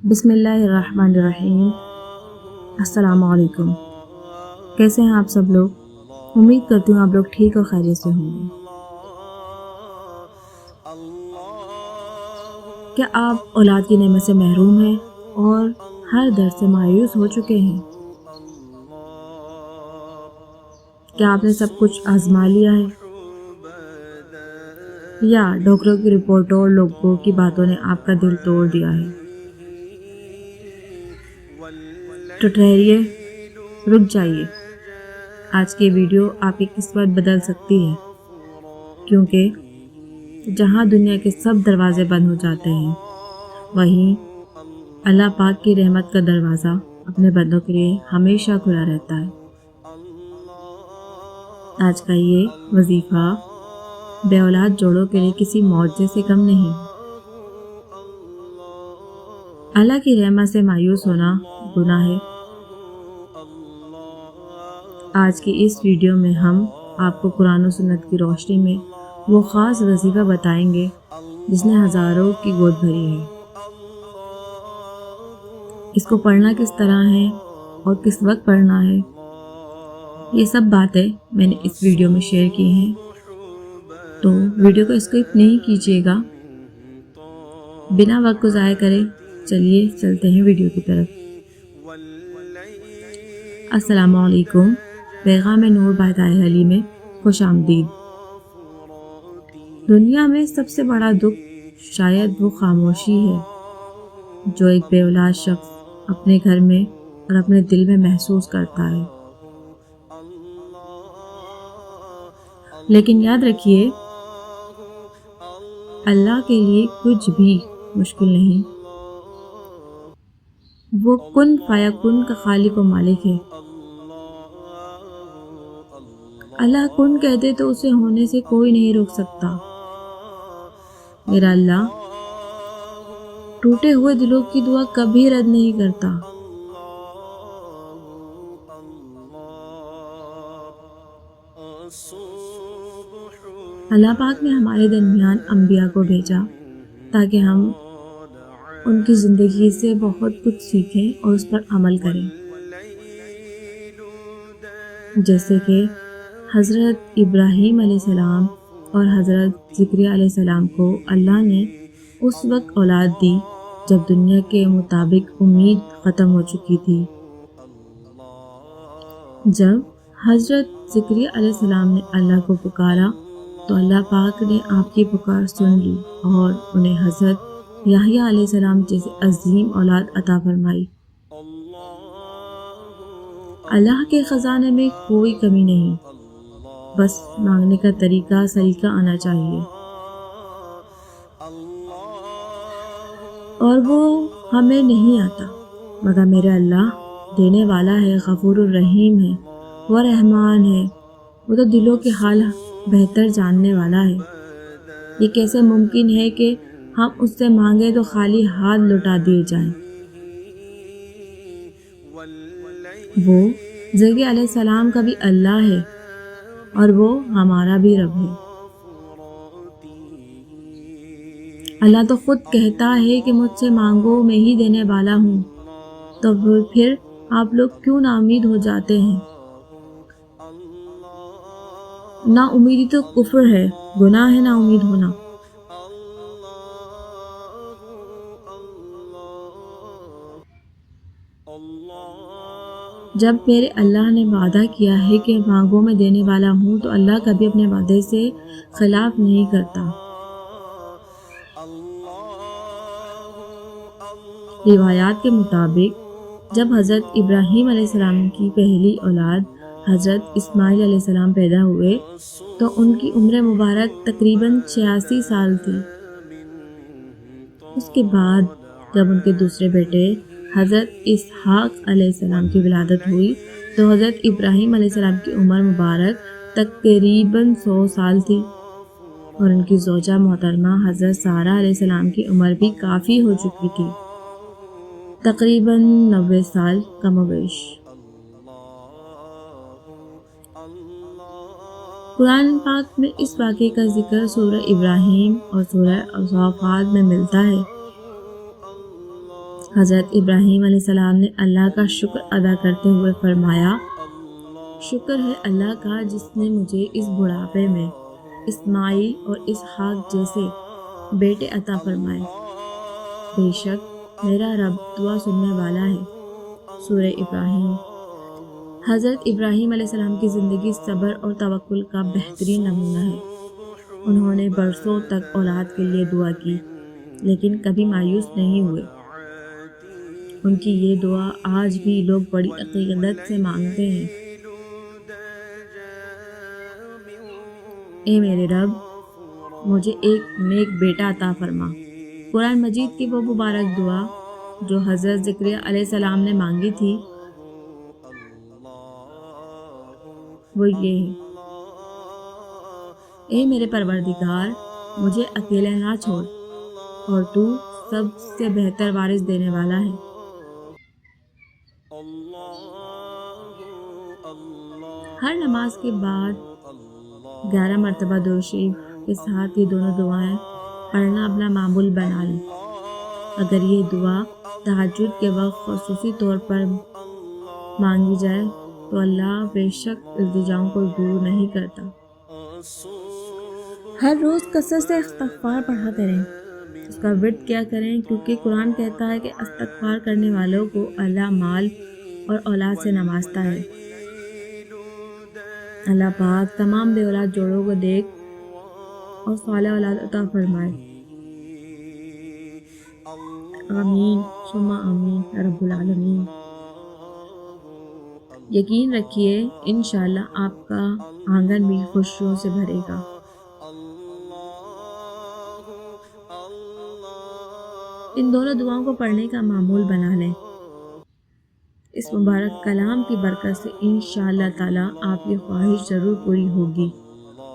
بسم اللہ الرحمن الرحیم۔ السلام علیکم۔ کیسے ہیں آپ سب لوگ؟ امید کرتی ہوں آپ لوگ ٹھیک اور خیریت سے ہوں گے۔ کیا آپ اولاد کی نعمت سے محروم ہیں اور ہر درد سے مایوس ہو چکے ہیں؟ کیا آپ نے سب کچھ آزما لیا ہے یا ڈاکٹروں کی رپورٹوں اور لوگوں کی باتوں نے آپ کا دل توڑ دیا ہے؟ تو ٹھہریے، رک جائیے۔ آج کی ویڈیو آپ کی قسمت بدل سکتی ہے، کیونکہ جہاں دنیا کے سب دروازے بند ہو جاتے ہیں، وہیں اللہ پاک کی رحمت کا دروازہ اپنے بندوں کے لیے ہمیشہ کھلا رہتا ہے۔ آج کا یہ وظیفہ بے اولاد جوڑوں کے لیے کسی معجزے سے کم نہیں۔ اللہ کی رحمت سے مایوس ہونا گناہ ہے۔ آج کی اس ویڈیو میں ہم آپ کو قرآن و سنت کی روشنی میں وہ خاص وظیفہ بتائیں گے جس نے ہزاروں کی گود بھری ہے۔ اس کو پڑھنا کس طرح ہے اور کس وقت پڑھنا ہے، یہ سب باتیں میں نے اس ویڈیو میں شیئر کی ہیں، تو ویڈیو کو اسکپ نہیں کیجیے گا۔ بنا وقت کو ضائع کرے چلیے چلتے ہیں ویڈیو کی طرف۔ السلام علیکم۔ پیغام نور بہدائے علی میں خوش آمدید۔ دنیا میں سب سے بڑا دکھ شاید وہ خاموشی ہے جو ایک بے اولاد شخص اپنے گھر میں اور اپنے دل میں محسوس کرتا ہے۔ لیکن یاد رکھیے، اللہ کے لیے کچھ بھی مشکل نہیں۔ وہ کن فیکن کا خالق و مالک ہے۔ اللہ کن کہہ دے تو اسے ہونے سے کوئی نہیں روک سکتا۔ میرا اللہ ٹوٹے ہوئے دلوں کی دعا کبھی رد نہیں کرتا۔ اللہ پاک نے ہمارے درمیان انبیاء کو بھیجا تاکہ ہم ان کی زندگی سے بہت کچھ سیکھیں اور اس پر عمل کریں، جیسے کہ حضرت ابراہیم علیہ السلام اور حضرت زکریا علیہ السلام کو اللہ نے اس وقت اولاد دی جب دنیا کے مطابق امید ختم ہو چکی تھی۔ جب حضرت زکریا علیہ السلام نے اللہ کو پکارا تو اللہ پاک نے آپ کی پکار سن لی اور انہیں حضرت یحییٰ علیہ السلام جیسے عظیم اولاد عطا فرمائی۔ اللہ کے خزانے میں کوئی کمی نہیں، بس مانگنے کا طریقہ سلیقہ آنا چاہیے، اور وہ ہمیں نہیں آتا، مگر میرا اللہ دینے والا ہے، غفور الرحیم ہے، وہ رحمان ہے، وہ تو دلوں کے حال بہتر جاننے والا ہے۔ یہ کیسے ممکن ہے کہ ہم اس سے مانگیں تو خالی ہاتھ لوٹا دیے جائیں؟ وہ زکریا علیہ السلام کا بھی اللہ ہے اور وہ ہمارا بھی رب ہے۔ اللہ تو خود کہتا ہے کہ مجھ سے مانگو میں ہی دینے والا ہوں، تو پھر آپ لوگ کیوں نا امید ہو جاتے ہیں؟ نا امیدی تو کفر ہے، گناہ ہے نا امید ہونا۔ جب میرے اللہ نے وعدہ کیا ہے کہ مانگو میں دینے والا ہوں، تو اللہ کبھی اپنے وعدے سے خلاف نہیں کرتا۔ روایات کے مطابق جب حضرت ابراہیم علیہ السلام کی پہلی اولاد حضرت اسماعیل علیہ السلام پیدا ہوئے تو ان کی عمر مبارک تقریباً 86 سال تھی۔ اس کے بعد جب ان کے دوسرے بیٹے حضرت اسحاق علیہ السلام کی ولادت ہوئی تو حضرت ابراہیم علیہ السلام کی عمر مبارک تقریباً 100 سال تھی، اور ان کی زوجہ محترمہ حضرت سارہ علیہ السلام کی عمر بھی کافی ہو چکی تھی، تقریباً 90 سال کم و بیش۔ قرآن پاک میں اس واقعے کا ذکر سورہ ابراہیم اور سورہ صافات میں ملتا ہے۔ حضرت ابراہیم علیہ السلام نے اللہ کا شکر ادا کرتے ہوئے فرمایا، شکر ہے اللہ کا جس نے مجھے اس بڑھاپے میں اسماعیل اور اسحاق جیسے بیٹے عطا فرمائے۔ بے شک میرا رب دعا سننے والا ہے۔ سورہ ابراہیم۔ حضرت ابراہیم علیہ السلام کی زندگی صبر اور توکل کا بہترین نمونہ ہے۔ انہوں نے برسوں تک اولاد کے لیے دعا کی لیکن کبھی مایوس نہیں ہوئے۔ ان کی یہ دعا آج بھی لوگ بڑی عقیدت سے مانگتے ہیں۔ اے میرے رب، مجھے ایک نیک بیٹا عطا فرما۔ قرآن مجید کی وہ مبارک دعا جو حضرت زکریا علیہ السلام نے مانگی تھی وہ یہ ہے، اے میرے پروردگار، مجھے اکیلے نہ چھوڑ اور تو سب سے بہتر وارث دینے والا ہے۔ ہر نماز کے بعد 11 مرتبہ درود شریف کے ساتھ یہ دونوں دعائیں پڑھنا اپنا معمول بنا لیں۔ اگر یہ دعا تہجد کے وقت خصوصی طور پر مانگی جائے تو اللہ بے شک التجاؤں کو دور نہیں کرتا۔ ہر روز کثرت سے استغفار پڑھا کریں، اس کا ورد کیا کریں، کیونکہ قرآن کہتا ہے کہ استغفار کرنے والوں کو اللہ مال اور اولاد سے نوازتا ہے۔ اللہ پاک تمام بے اولاد جوڑوں کو دیکھ اور صالح اولاد عطا فرمائے۔ آمین ثم آمین یا رب العالمین۔ یقین رکھیے انشاءاللہ آپ کا آنگن بھی خوشیوں سے بھرے گا۔ ان دونوں دعاؤں کو پڑھنے کا معمول بنا لیں۔ اس مبارک کلام کی برکت سے انشاءاللہ تعالیٰ آپ کی خواہش ضرور پوری ہوگی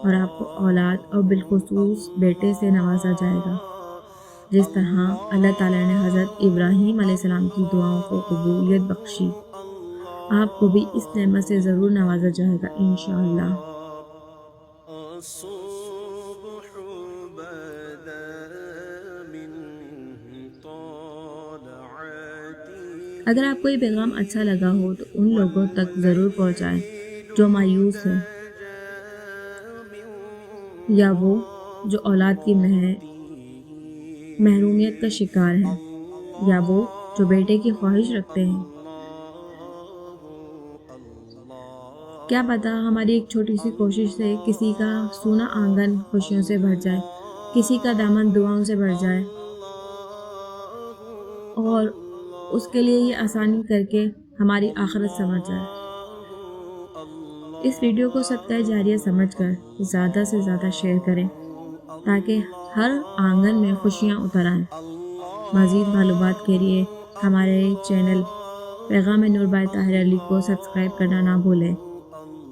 اور آپ کو اولاد اور بالخصوص بیٹے سے نوازا جائے گا، جس طرح اللہ تعالیٰ نے حضرت ابراہیم علیہ السلام کی دعاؤں کو قبولیت بخشی، آپ کو بھی اس نعمت سے ضرور نوازا جائے گا انشاءاللہ۔ اگر آپ کو یہ پیغام اچھا لگا ہو تو ان لوگوں تک ضرور پہنچائیں جو مایوس ہیں، یا وہ جو اولاد کی محرومیت کا شکار ہیں، یا وہ جو بیٹے کی خواہش رکھتے ہیں۔ کیا پتہ ہماری ایک چھوٹی سی کوشش سے کسی کا سونا آنگن خوشیوں سے بھر جائے، کسی کا دامن دعاؤں سے بھر جائے، اور اس کے لیے یہ آسانی کر کے ہماری آخرت سنور جائے۔ اس ویڈیو کو صدقہ جاریہ سمجھ کر زیادہ سے زیادہ شیئر کریں تاکہ ہر آنگن میں خوشیاں اتر آئیں۔ مزید معلومات کے لیے ہمارے چینل پیغام نور بائی طاہر علی کو سبسکرائب کرنا نہ بھولیں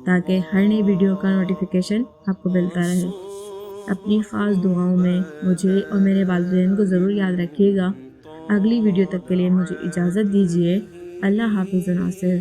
تاکہ ہر نئی ویڈیو کا نوٹیفیکیشن آپ کو ملتا رہے۔ اپنی خاص دعاؤں میں مجھے اور میرے والدین کو ضرور یاد رکھیے گا۔ اگلی ویڈیو تک کے لیے مجھے اجازت دیجیے۔ اللہ حافظ و ناصر۔